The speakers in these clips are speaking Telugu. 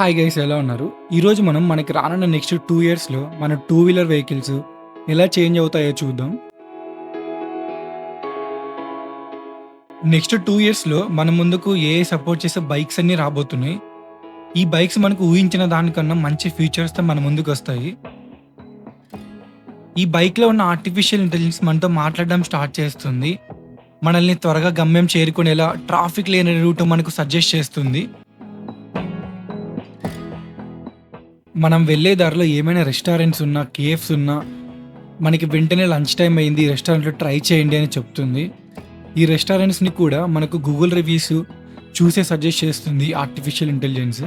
హాయ్ గైస్, ఎలా ఉన్నారు? ఈరోజు మనం మనకి రానున్న నెక్స్ట్ 2 ఇయర్స్‌లో మన టూ వీలర్ వెహికల్స్ ఎలా చేంజ్ అవుతాయో చూద్దాం. నెక్స్ట్ 2 ఇయర్స్‌లో మన ముందుకు ఏఐ సపోర్ట్ చేసే బైక్స్ అన్నీ రాబోతున్నాయి. ఈ బైక్స్ మనకు ఊహించిన దానికన్నా మంచి ఫీచర్స్‌తో మన ముందుకొస్తాయి. ఈ బైక్‌లో ఉన్న ఆర్టిఫిషియల్ ఇంటెలిజెన్స్ మనతో మాట్లాడడం స్టార్ట్ చేస్తుంది. మనల్ని త్వరగా గమ్యం చేరుకునేలా ట్రాఫిక్ లేని రూట్ మనకు సజెస్ట్ చేస్తుంది. మనం వెళ్ళే దారిలో ఏమైనా రెస్టారెంట్స్ ఉన్నా, కేఫ్స్ ఉన్నా మనకి వెంటనే లంచ్ టైమ్ అయింది, ఈ రెస్టారెంట్‌లో ట్రై చేయండి అని చెప్తుంది. ఈ రెస్టారెంట్స్‌ని కూడా మనకు గూగుల్ రివ్యూస్ చూసే సజెస్ట్ చేస్తుంది ఆర్టిఫిషియల్ ఇంటెలిజెన్స్.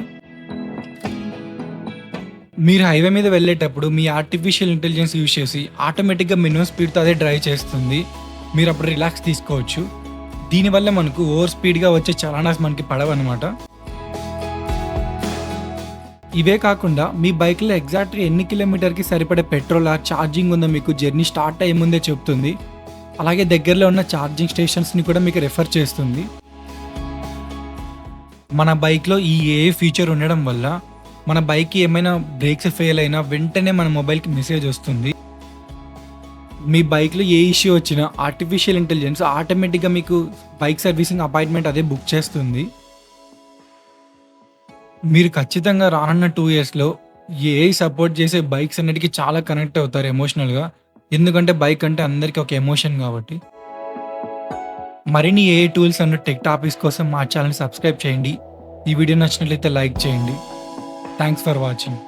మీరు హైవే మీద వెళ్ళేటప్పుడు మీ ఆర్టిఫిషియల్ ఇంటెలిజెన్స్ యూజ్ చేసి ఆటోమేటిక్‌గా మినిమమ్ స్పీడ్‌తో అదే డ్రైవ్ చేస్తుంది. మీరప్పుడు రిలాక్స్ తీసుకోవచ్చు. దీనివల్ల మనకు ఓవర్ స్పీడ్‌గా వచ్చే చలానాస్ మనకి పడవనమాట. ఇవే కాకుండా మీ బైక్‌లో ఎగ్జాక్ట్‌గా ఎన్ని కిలోమీటర్‌కి సరిపడే పెట్రోల్ ఛార్జింగ్ ఉందో మీకు జర్నీ స్టార్ట్ అయ్యే ముందే చెప్తుంది. అలాగే దగ్గరలో ఉన్న ఛార్జింగ్ స్టేషన్స్‌ని కూడా మీకు రిఫర్ చేస్తుంది. మన బైక్‌లో ఈ ఏఐ ఫీచర్ ఉండడం వల్ల మన బైక్‌కి ఏమైనా బ్రేక్స్ ఫెయిల్ అయినా వెంటనే మన మొబైల్‌కి మెసేజ్ వస్తుంది. మీ బైక్‌లో ఏ ఇష్యూ వచ్చినా ఆర్టిఫిషియల్ ఇంటెలిజెన్స్ ఆటోమేటిక్‌గా మీకు బైక్ సర్వీసింగ్ అపాయింట్మెంట్ అదే బుక్ చేస్తుంది. మీరు ఖచ్చితంగా రానున్న 2 ఇయర్స్‌లో ఏఐ సపోర్ట్ చేసే బైక్స్ అన్నిటికి చాలా కనెక్ట్ అవుతారు ఎమోషనల్‌గా. ఎందుకంటే బైక్ అంటే అందరికీ ఒక ఎమోషన్ కాబట్టి. మరిన్ని AI tools and tech topics కోసం మా ఛానెల్‌ని సబ్స్క్రైబ్ చేయండి. ఈ వీడియో నచ్చినట్లయితే లైక్ చేయండి. Thanks for watching.